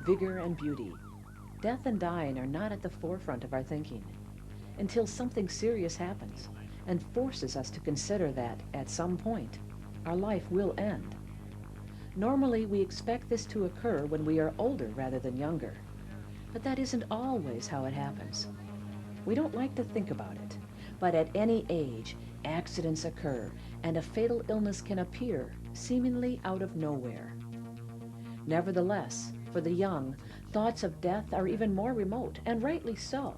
vigor and beauty, death and dying are not at the forefront of our thinking until something serious happens and forces us to consider that, at some point, our life will end. Normally, we expect this to occur when we are older rather than younger, but that isn't always how it happens. We don't like to think about it, but at any age, accidents occur and a fatal illness can appear seemingly out of nowhere. Nevertheless, for the young, thoughts of death are even more remote, and rightly so,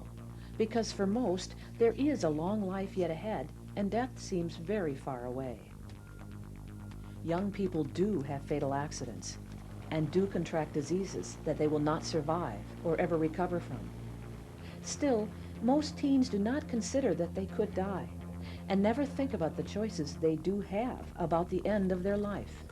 because for most, there is a long life yet ahead, and death seems very far away. Young people do have fatal accidents, and do contract diseases that they will not survive or ever recover from. Still, most teens do not consider that they could die, and never think about the choices they do have about the end of their life.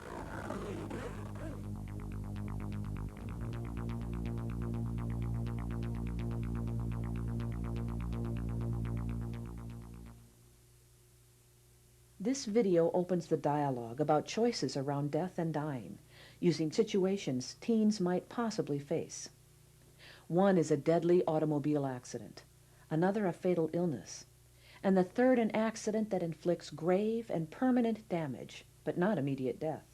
This video opens the dialogue about choices around death and dying, using situations teens might possibly face. One is a deadly automobile accident, another a fatal illness, and the third an accident that inflicts grave and permanent damage, but not immediate death.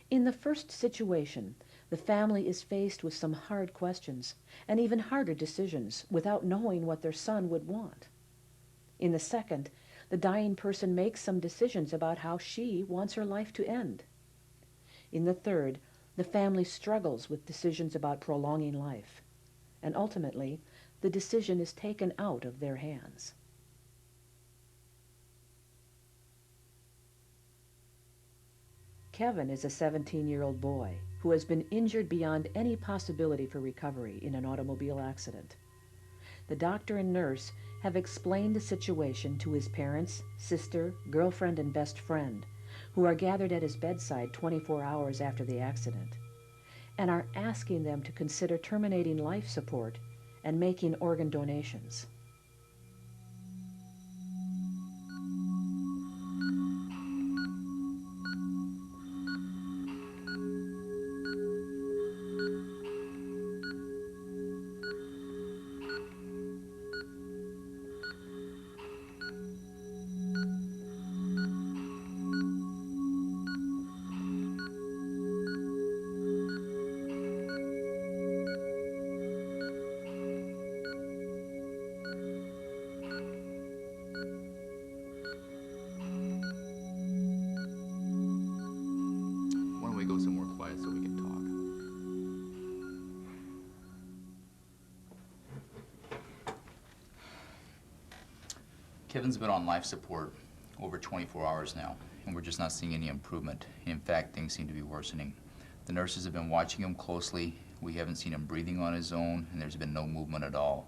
In the first situation, the family is faced with some hard questions and even harder decisions without knowing what their son would want. In the second, the dying person makes some decisions about how she wants her life to end. In the third, the family struggles with decisions about prolonging life, and ultimately, the decision is taken out of their hands. Kevin is a 17-year-old boy who has been injured beyond any possibility for recovery in an automobile accident. The doctor and nurse have explained the situation to his parents, sister, girlfriend, and best friend, who are gathered at his bedside 24 hours after the accident, and are asking them to consider terminating life support and making organ donations. Why don't we go somewhere quiet so we can talk? Kevin's been on life support over 24 hours now, and we're just not seeing any improvement. In fact, things seem to be worsening. The nurses have been watching him closely. We haven't seen him breathing on his own, and there's been no movement at all.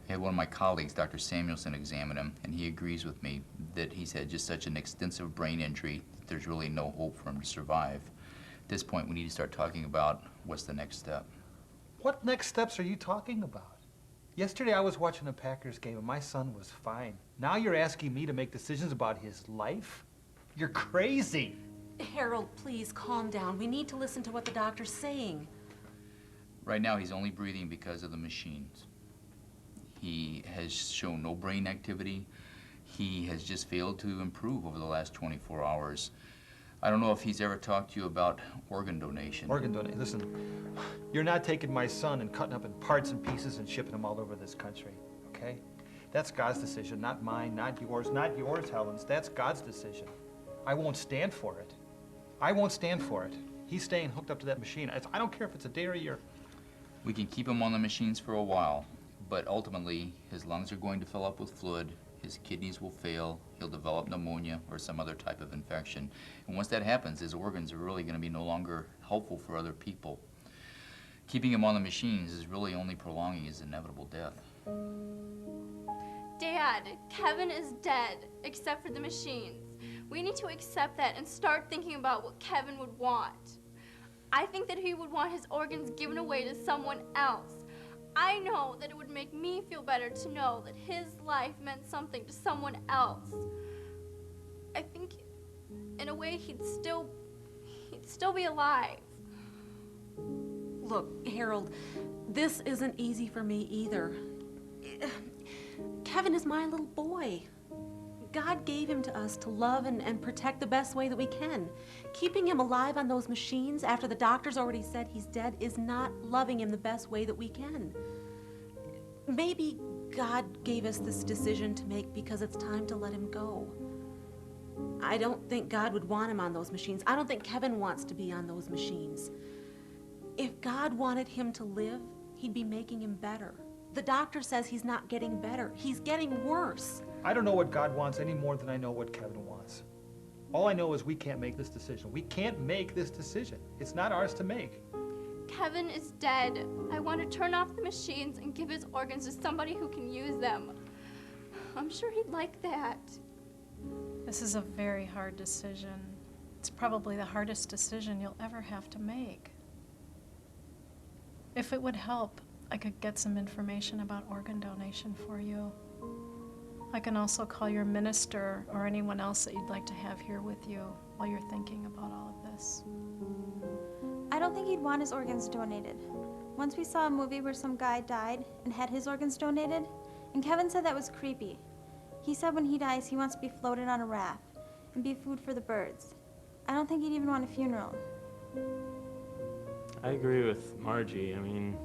I had one of my colleagues, Dr. Samuelson, examine him, and he agrees with me that he's had just such an extensive brain injury that there's really no hope for him to survive. At this point, we need to start talking about what's the next step. What next steps are you talking about? Yesterday I was watching a Packers game and my son was fine. Now you're asking me to make decisions about his life? You're crazy. Harold, please calm down. We need to listen to what the doctor's saying. Right now, he's only breathing because of the machines. He has shown no brain activity. He has just failed to improve over the last 24 hours. I don't know if he's ever talked to you about organ donation. Organ donation. Listen, you're not taking my son and cutting up in parts and pieces and shipping him all over this country, okay? That's God's decision, not mine, not yours, Helens. That's God's decision. I won't stand for it. I won't stand for it. He's staying hooked up to that machine. I don't care if it's a day or a year. We can keep him on the machines for a while, but ultimately, his lungs are going to fill up with fluid, his kidneys will fail, he'll develop pneumonia or some other type of infection. And once that happens, his organs are really going to be no longer helpful for other people. Keeping him on the machines is really only prolonging his inevitable death. Dad, Kevin is dead, except for the machines. We need to accept that and start thinking about what Kevin would want. I think that he would want his organs given away to someone else. I know that it would make me feel better to know that his life meant something to someone else. I think, in a way, he'd still be alive. Look, Harold, this isn't easy for me either. Kevin is my little boy. God gave him to us to love and protect the best way that we can. Keeping him alive on those machines after the doctor's already said he's dead is not loving him the best way that we can. Maybe God gave us this decision to make because it's time to let him go. I don't think God would want him on those machines. I don't think Kevin wants to be on those machines. If God wanted him to live, he'd be making him better. The doctor says he's not getting better. He's getting worse. I don't know what God wants any more than I know what Kevin wants. All I know is we can't make this decision. We can't make this decision. It's not ours to make. Kevin is dead. I want to turn off the machines and give his organs to somebody who can use them. I'm sure he'd like that. This is a very hard decision. It's probably the hardest decision you'll ever have to make. If it would help, I could get some information about organ donation for you. I can also call your minister or anyone else that you'd like to have here with you while you're thinking about all of this. I don't think he'd want his organs donated. Once we saw a movie where some guy died and had his organs donated, and Kevin said that was creepy. He said when he dies, he wants to be floated on a raft and be food for the birds. I don't think he'd even want a funeral. I agree with Margie. I mean,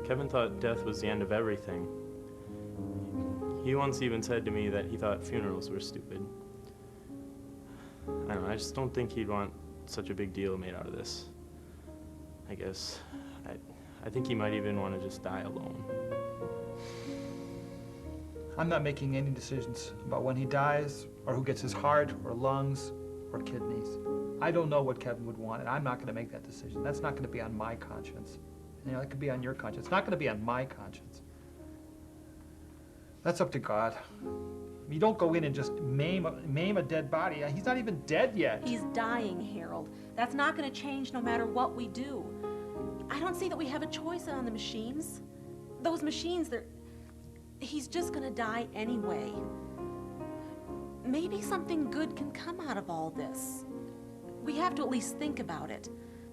Kevin thought death was the end of everything. He once even said to me that he thought funerals were stupid. I don't know, I just don't think he'd want such a big deal made out of this. I guess. I think he might even want to just die alone. I'm not making any decisions about when he dies, or who gets his heart, or lungs, or kidneys. I don't know what Kevin would want, and I'm not going to make that decision. That's not going to be on my conscience. You know, it could be on your conscience. It's not going to be on my conscience. That's up to God. You don't go in and just maim a dead body. He's not even dead yet. He's dying, Harold. That's not going to change no matter what we do. I don't see that we have a choice on the machines. Those machines, he's just going to die anyway. Maybe something good can come out of all this. We have to at least think about it.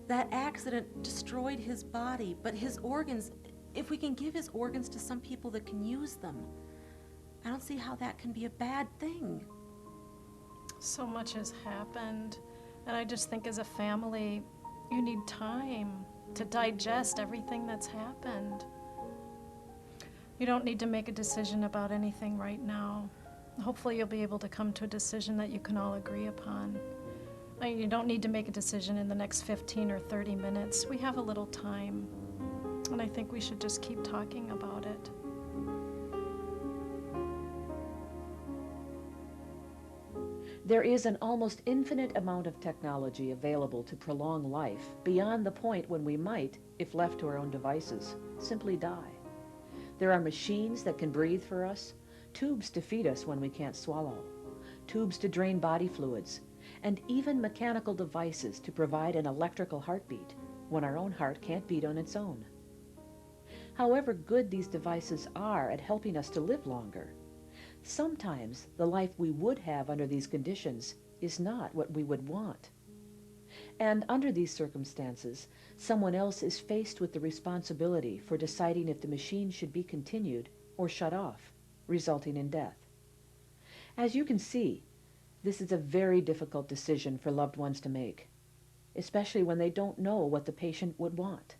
That accident destroyed his body, but his organs, if we can give his organs to some people that can use them, I don't see how that can be a bad thing. So much has happened, and I just think as a family, you need time to digest everything that's happened. You don't need to make a decision about anything right now. Hopefully you'll be able to come to a decision that you can all agree upon. I mean, you don't need to make a decision in the next 15 or 30 minutes. We have a little time, and I think we should just keep talking about it. There is an almost infinite amount of technology available to prolong life beyond the point when we might, if left to our own devices, simply die. There are machines that can breathe for us, tubes to feed us when we can't swallow, tubes to drain body fluids, and even mechanical devices to provide an electrical heartbeat when our own heart can't beat on its own. However good these devices are at helping us to live longer, sometimes the life we would have under these conditions is not what we would want. And under these circumstances, someone else is faced with the responsibility for deciding if the machine should be continued or shut off, resulting in death. As you can see, this is a very difficult decision for loved ones to make, especially when they don't know what the patient would want.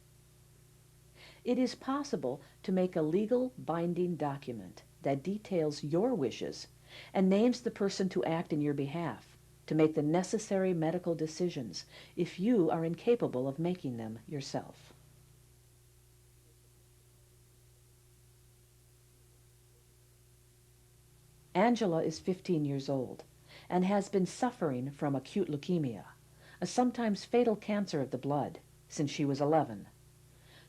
It is possible to make a legal binding document that details your wishes and names the person to act in your behalf, to make the necessary medical decisions if you are incapable of making them yourself. Angela is 15 years old and has been suffering from acute leukemia, a sometimes fatal cancer of the blood, since she was 11.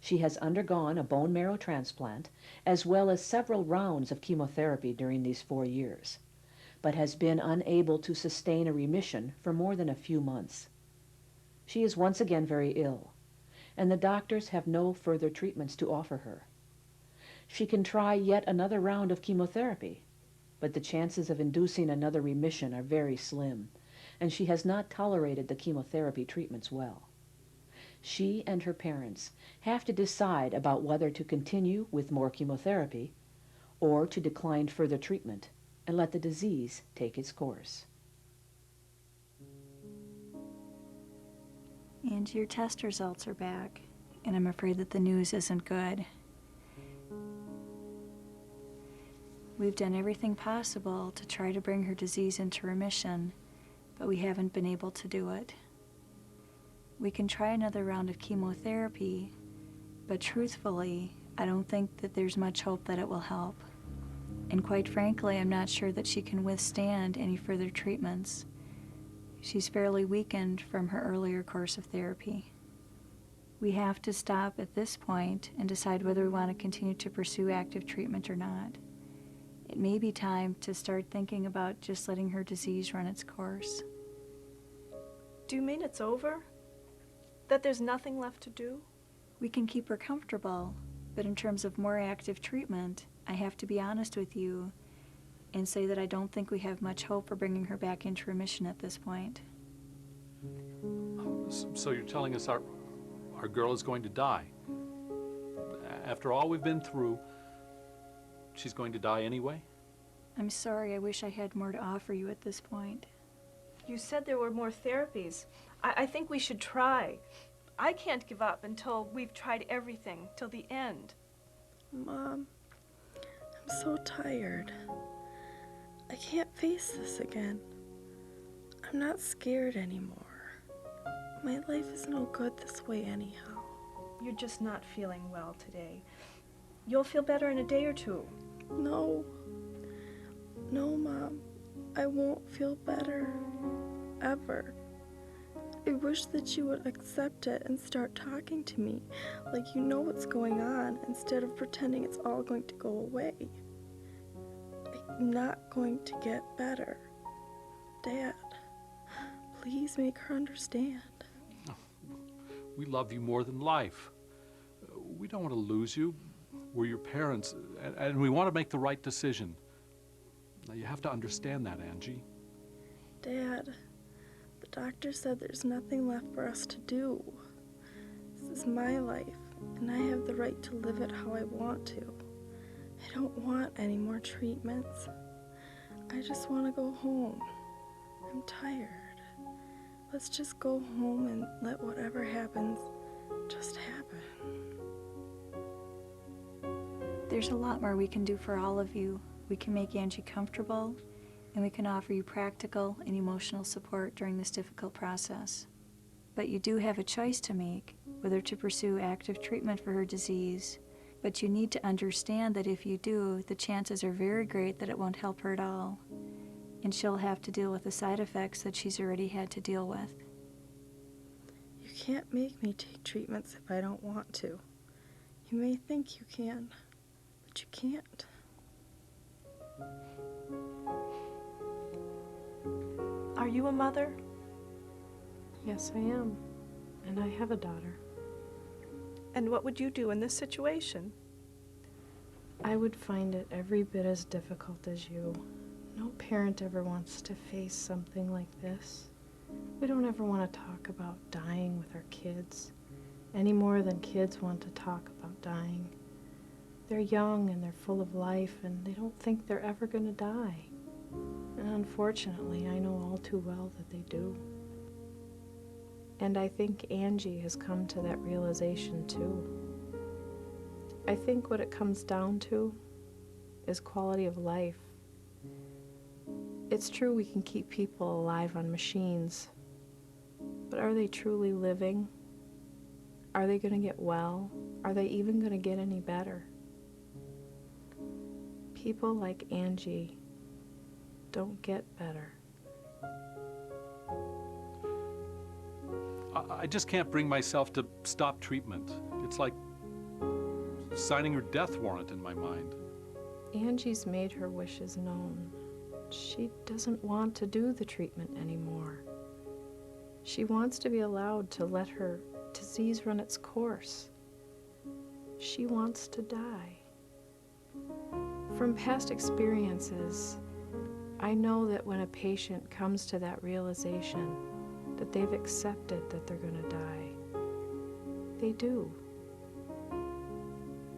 She has undergone a bone marrow transplant as well as several rounds of chemotherapy during these 4 years, but has been unable to sustain a remission for more than a few months. She is once again very ill, and the doctors have no further treatments to offer her. She can try yet another round of chemotherapy, but the chances of inducing another remission are very slim, and she has not tolerated the chemotherapy treatments well. She and her parents have to decide about whether to continue with more chemotherapy or to decline further treatment and let the disease take its course. And your test results are back, and I'm afraid that the news isn't good. We've done everything possible to try to bring her disease into remission, but we haven't been able to do it. We can try another round of chemotherapy, but truthfully, I don't think that there's much hope that it will help. And quite frankly, I'm not sure that she can withstand any further treatments. She's fairly weakened from her earlier course of therapy. We have to stop at this point and decide whether we want to continue to pursue active treatment or not. It may be time to start thinking about just letting her disease run its course. Do you mean it's over? That there's nothing left to do? We can keep her comfortable, but in terms of more active treatment, I have to be honest with you and say that I don't think we have much hope for bringing her back into remission at this point. So you're telling us our girl is going to die? After all we've been through, she's going to die anyway? I'm sorry, I wish I had more to offer you at this point. You said there were more therapies. I think we should try. I can't give up until we've tried everything, till the end. Mom, I'm so tired. I can't face this again. I'm not scared anymore. My life is no good this way anyhow. You're just not feeling well today. You'll feel better in a day or two. No. No, Mom. I won't feel better. Ever. I wish that you would accept it and start talking to me like you know what's going on instead of pretending it's all going to go away. I'm not going to get better. Dad, please make her understand. We love you more than life. We don't want to lose you. We're your parents, and we want to make the right decision. Now, you have to understand that, Angie. Dad, the doctor said there's nothing left for us to do. This is my life, and I have the right to live it how I want to. I don't want any more treatments. I just want to go home. I'm tired. Let's just go home and let whatever happens just happen. There's a lot more we can do for all of you. We can make Angie comfortable, and we can offer you practical and emotional support during this difficult process. But you do have a choice to make, whether to pursue active treatment for her disease. But you need to understand that if you do, the chances are very great that it won't help her at all, and she'll have to deal with the side effects that she's already had to deal with. You can't make me take treatments if I don't want to. You may think you can, but you can't. Are you a mother? Yes, I am. And I have a daughter. And what would you do in this situation? I would find it every bit as difficult as you. No parent ever wants to face something like this. We don't ever want to talk about dying with our kids, any more than kids want to talk about dying. They're young and they're full of life, and they don't think they're ever going to die. And unfortunately, I know all too well that they do. And I think Angie has come to that realization too. I think what it comes down to is quality of life. It's true we can keep people alive on machines, but are they truly living? Are they going to get well? Are they even going to get any better? People like Angie don't get better. I just can't bring myself to stop treatment. It's like signing her death warrant in my mind. Angie's made her wishes known. She doesn't want to do the treatment anymore. She wants to be allowed to let her disease run its course. She wants to die. From past experiences, I know that when a patient comes to that realization that they've accepted that they're going to die, They do.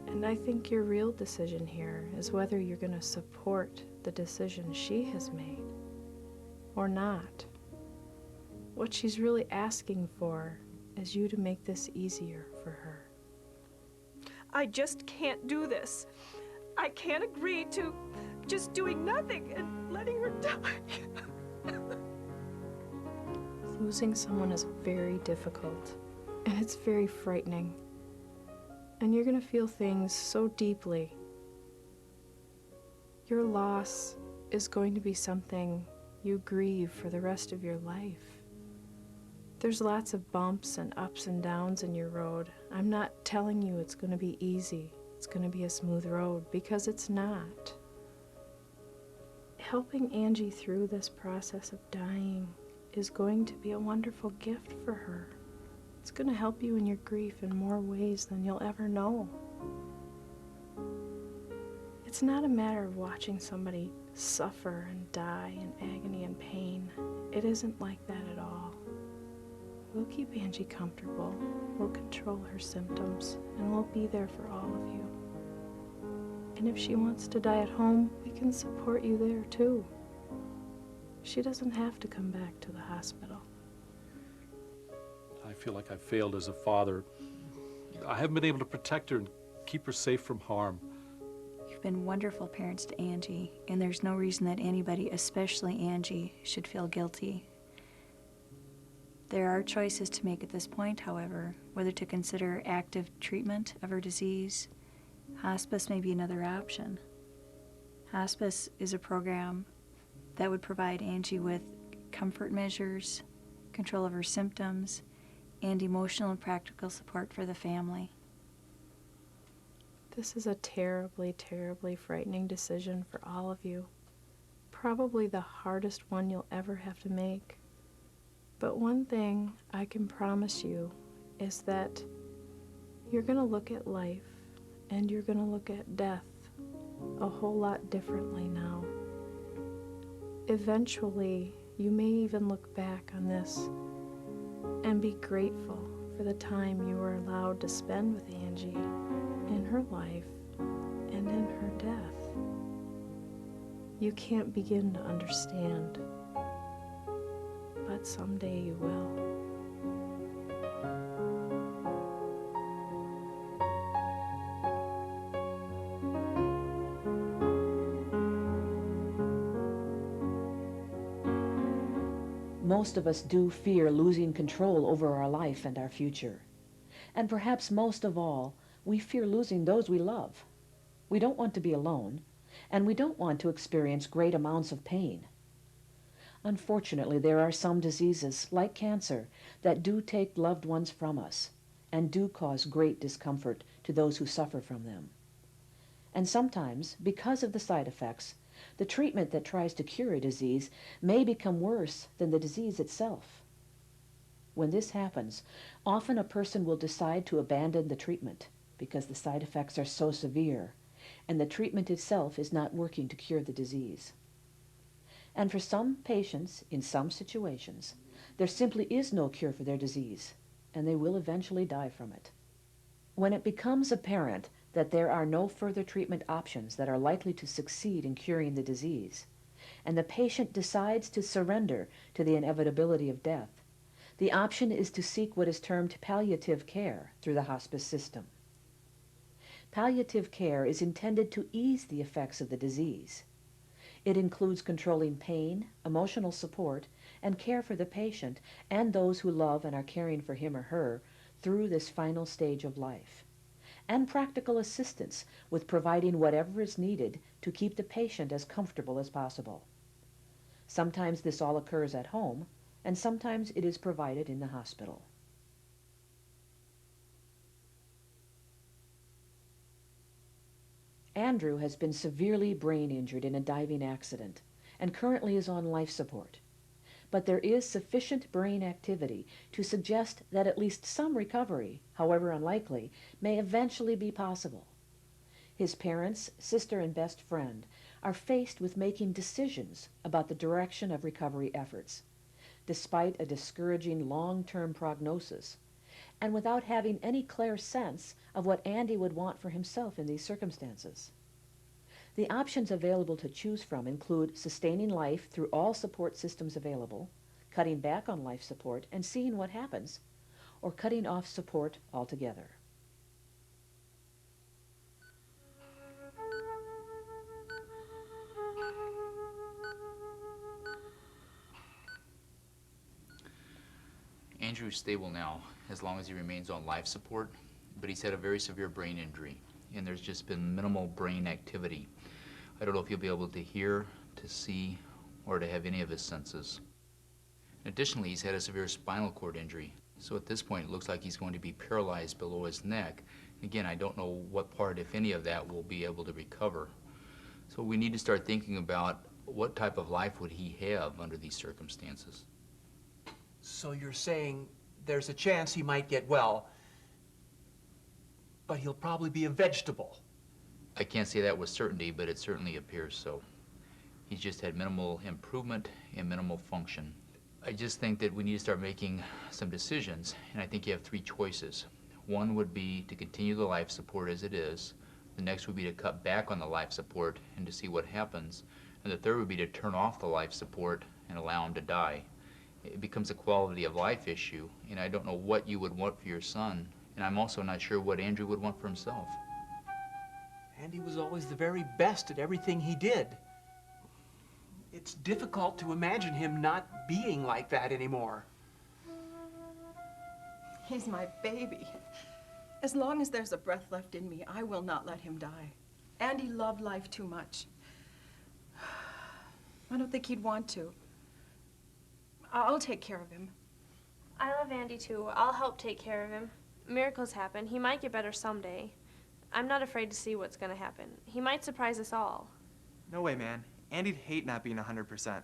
And I think your real decision here is whether you're going to support the decision she has made or not. What she's really asking for is you to make this easier for her. I just can't do this. I can't agree to just doing nothing and letting her die. Losing someone is very difficult, and it's very frightening. And you're going to feel things so deeply. Your loss is going to be something you grieve for the rest of your life. There's lots of bumps and ups and downs in your road. I'm not telling you it's going to be easy. It's going to be a smooth road, because it's not. Helping Angie through this process of dying is going to be a wonderful gift for her. It's going to help you in your grief in more ways than you'll ever know. It's not a matter of watching somebody suffer and die in agony and pain. It isn't like that at all. We'll keep Angie comfortable, we'll control her symptoms, and we'll be there for all of you. And if she wants to die at home, we can support you there too. She doesn't have to come back to the hospital. I feel like I've failed as a father. I haven't been able to protect her and keep her safe from harm. You've been wonderful parents to Angie, and there's no reason that anybody, especially Angie, should feel guilty. There are choices to make at this point, however, whether to consider active treatment of her disease. Hospice may be another option. Hospice is a program that would provide Angie with comfort measures, control of her symptoms, and emotional and practical support for the family. This is a terribly, terribly frightening decision for all of you. Probably the hardest one you'll ever have to make. But one thing I can promise you is that you're going to look at life and you're going to look at death a whole lot differently now. Eventually, you may even look back on this and be grateful for the time you were allowed to spend with Angie in her life and in her death. You can't begin to understand, but someday you will. Most of us do fear losing control over our life and our future. And perhaps most of all, we fear losing those we love. We don't want to be alone, and we don't want to experience great amounts of pain. Unfortunately, there are some diseases, like cancer, that do take loved ones from us and do cause great discomfort to those who suffer from them. And sometimes, because of the side effects, the treatment that tries to cure a disease may become worse than the disease itself. When this happens, often a person will decide to abandon the treatment because the side effects are so severe and the treatment itself is not working to cure the disease. And for some patients, in some situations, there simply is no cure for their disease, and they will eventually die from it. When it becomes apparent that there are no further treatment options that are likely to succeed in curing the disease, and the patient decides to surrender to the inevitability of death, the option is to seek what is termed palliative care through the hospice system. Palliative care is intended to ease the effects of the disease. It includes controlling pain, emotional support, and care for the patient and those who love and are caring for him or her through this final stage of life, and practical assistance with providing whatever is needed to keep the patient as comfortable as possible. Sometimes this all occurs at home, and sometimes it is provided in the hospital. Andrew has been severely brain injured in a diving accident and currently is on life support. But there is sufficient brain activity to suggest that at least some recovery, however unlikely, may eventually be possible. His parents, sister, and best friend are faced with making decisions about the direction of recovery efforts, despite a discouraging long-term prognosis, and without having any clear sense of what Andy would want for himself in these circumstances. The options available to choose from include sustaining life through all support systems available, cutting back on life support and seeing what happens, or cutting off support altogether. Andrew's stable now, as long as he remains on life support, but he's had a very severe brain injury, and there's just been minimal brain activity. I don't know if he'll be able to hear, to see, or to have any of his senses. Additionally, he's had a severe spinal cord injury, so at this point it looks like he's going to be paralyzed below his neck. Again, I don't know what part, if any of that, will be able to recover. So we need to start thinking about what type of life would he have under these circumstances. So you're saying there's a chance he might get well, but he'll probably be a vegetable. I can't say that with certainty, but it certainly appears so. He's just had minimal improvement and minimal function. I just think that we need to start making some decisions, and I think you have three choices. One would be to continue the life support as it is. The next would be to cut back on the life support and to see what happens. And the third would be to turn off the life support and allow him to die. It becomes a quality of life issue, and I don't know what you would want for your son, and I'm also not sure what Andrew would want for himself. Andy was always the very best at everything he did. It's difficult to imagine him not being like that anymore. He's my baby. As long as there's a breath left in me, I will not let him die. Andy loved life too much. I don't think he'd want to. I'll take care of him. I love Andy too. I'll help take care of him. Miracles happen. He might get better someday. I'm not afraid to see what's gonna happen. He might surprise us all. No way, man. Andy'd hate not being 100%.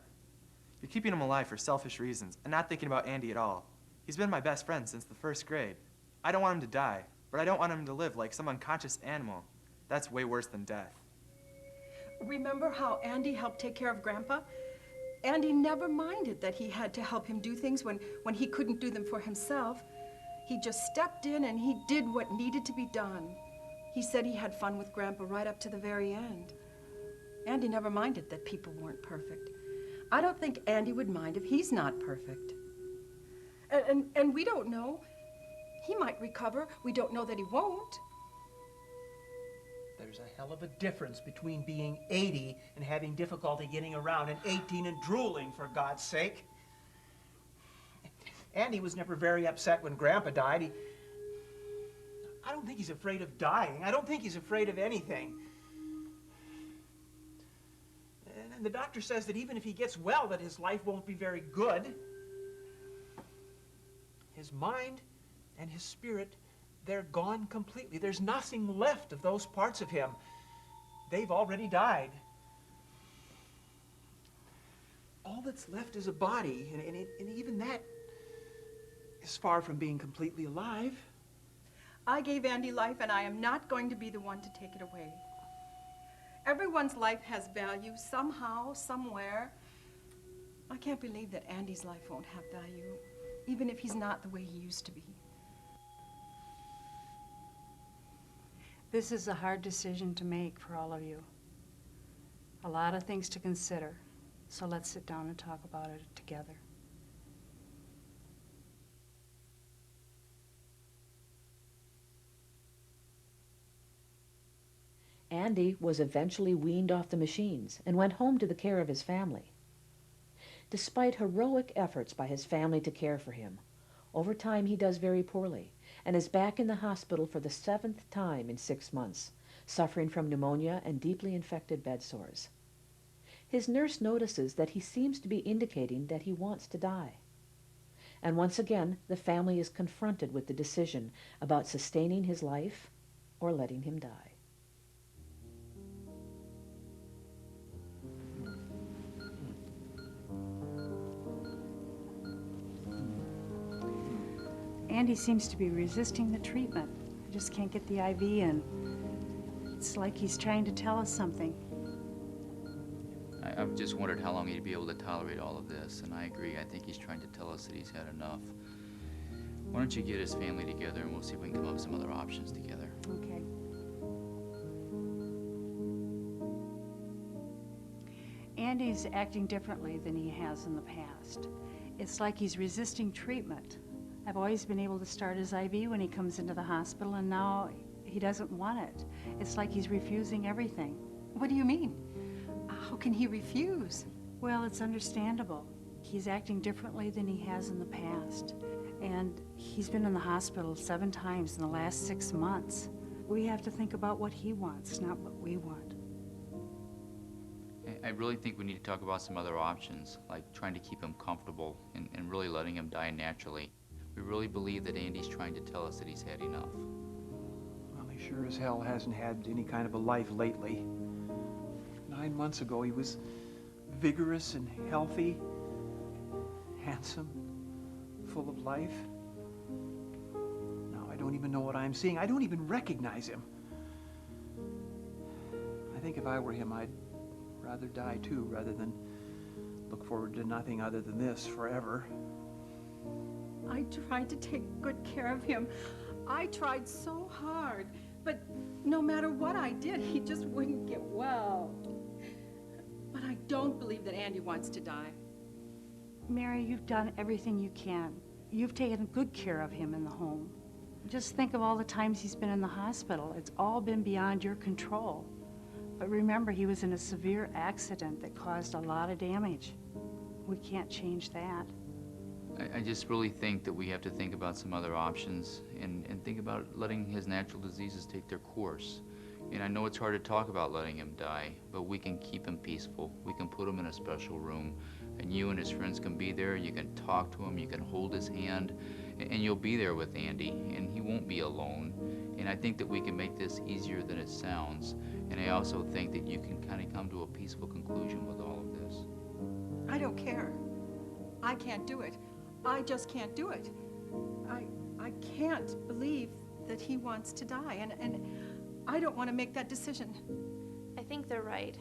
You're keeping him alive for selfish reasons and not thinking about Andy at all. He's been my best friend since the first grade. I don't want him to die, but I don't want him to live like some unconscious animal. That's way worse than death. Remember how Andy helped take care of Grandpa? Andy never minded that he had to help him do things when he couldn't do them for himself. He just stepped in and he did what needed to be done. He said he had fun with Grandpa right up to the very end. Andy never minded that people weren't perfect. I don't think Andy would mind if he's not perfect. And we don't know. He might recover. We don't know that he won't. There's a hell of a difference between being 80 and having difficulty getting around and 18 and drooling, for God's sake. Andy was never very upset when Grandpa died. I don't think he's afraid of dying. I don't think he's afraid of anything. And the doctor says that even if he gets well, that his life won't be very good. His mind and his spirit, they're gone completely. There's nothing left of those parts of him. They've already died. All that's left is a body, and even that is far from being completely alive. I gave Andy life, and I am not going to be the one to take it away. Everyone's life has value somehow, somewhere. I can't believe that Andy's life won't have value, even if he's not the way he used to be. This is a hard decision to make for all of you. A lot of things to consider, so let's sit down and talk about it together. Andy was eventually weaned off the machines and went home to the care of his family. Despite heroic efforts by his family to care for him, over time he does very poorly and is back in the hospital for the 7th time in 6 months, suffering from pneumonia and deeply infected bed sores. His nurse notices that he seems to be indicating that he wants to die. And once again, the family is confronted with the decision about sustaining his life or letting him die. Andy seems to be resisting the treatment. I just can't get the IV in. It's like he's trying to tell us something. I've just wondered how long he'd be able to tolerate all of this, and I agree. I think he's trying to tell us that he's had enough. Why don't you get his family together and we'll see if we can come up with some other options together. Okay. Andy's acting differently than he has in the past. It's like he's resisting treatment. I've always been able to start his IV when he comes into the hospital, and now he doesn't want it. It's like he's refusing everything. What do you mean? How can he refuse? Well, it's understandable. He's acting differently than he has in the past. And he's been in the hospital 7 times in the last 6 months. We have to think about what he wants, not what we want. I really think we need to talk about some other options, like trying to keep him comfortable and really letting him die naturally. We really believe that Andy's trying to tell us that he's had enough. Well, he sure as hell hasn't had any kind of a life lately. 9 months ago, he was vigorous and healthy, handsome, full of life. Now I don't even know what I'm seeing. I don't even recognize him. I think if I were him, I'd rather die too, rather than look forward to nothing other than this forever. I tried to take good care of him. I tried so hard, but no matter what I did, he just wouldn't get well. But I don't believe that Andy wants to die. Mary, you've done everything you can. You've taken good care of him in the home. Just think of all the times he's been in the hospital. It's all been beyond your control. But remember, he was in a severe accident that caused a lot of damage. We can't change that. I just really think that we have to think about some other options and think about letting his natural diseases take their course. And I know it's hard to talk about letting him die, but we can keep him peaceful. We can put him in a special room, and you and his friends can be there. You can talk to him, you can hold his hand, and you'll be there with Andy, and he won't be alone. And I think that we can make this easier than it sounds. And I also think that you can kind of come to a peaceful conclusion with all of this. I don't care. I can't do it. I just can't do it. I can't believe that he wants to die, and I don't want to make that decision. I think they're right.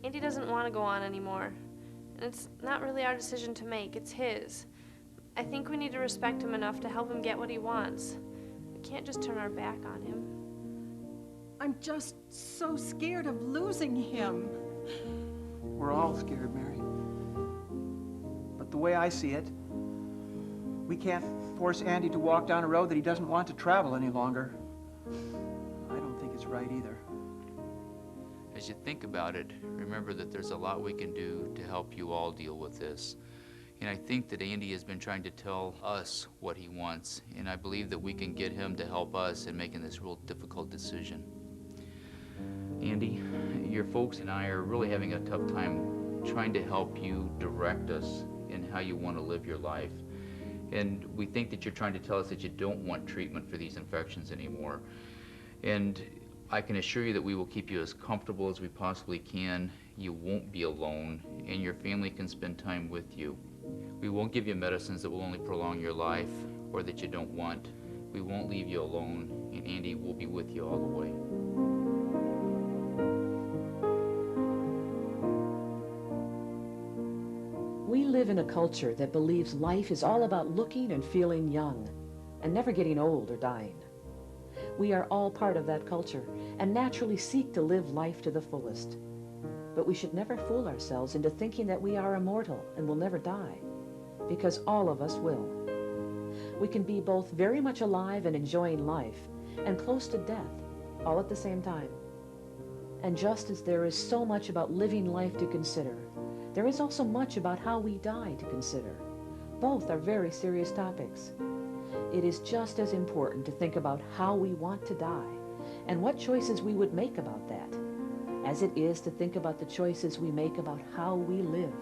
Andy doesn't want to go on anymore. And it's not really our decision to make, it's his. I think we need to respect him enough to help him get what he wants. We can't just turn our back on him. I'm just so scared of losing him. We're all scared, Mary. But the way I see it, we can't force Andy to walk down a road that he doesn't want to travel any longer. I don't think it's right either. As you think about it, remember that there's a lot we can do to help you all deal with this. And I think that Andy has been trying to tell us what he wants, and I believe that we can get him to help us in making this real difficult decision. Andy, your folks and I are really having a tough time trying to help you direct us in how you want to live your life. And we think that you're trying to tell us that you don't want treatment for these infections anymore. And I can assure you that we will keep you as comfortable as we possibly can. You won't be alone, and your family can spend time with you. We won't give you medicines that will only prolong your life or that you don't want. We won't leave you alone, and Andy will be with you all the way. We live in a culture that believes life is all about looking and feeling young and never getting old or dying. We are all part of that culture and naturally seek to live life to the fullest. But we should never fool ourselves into thinking that we are immortal and will never die, because all of us will. We can be both very much alive and enjoying life and close to death all at the same time. And just as there is so much about living life to consider, there is also much about how we die to consider. Both are very serious topics. It is just as important to think about how we want to die and what choices we would make about that, as it is to think about the choices we make about how we live.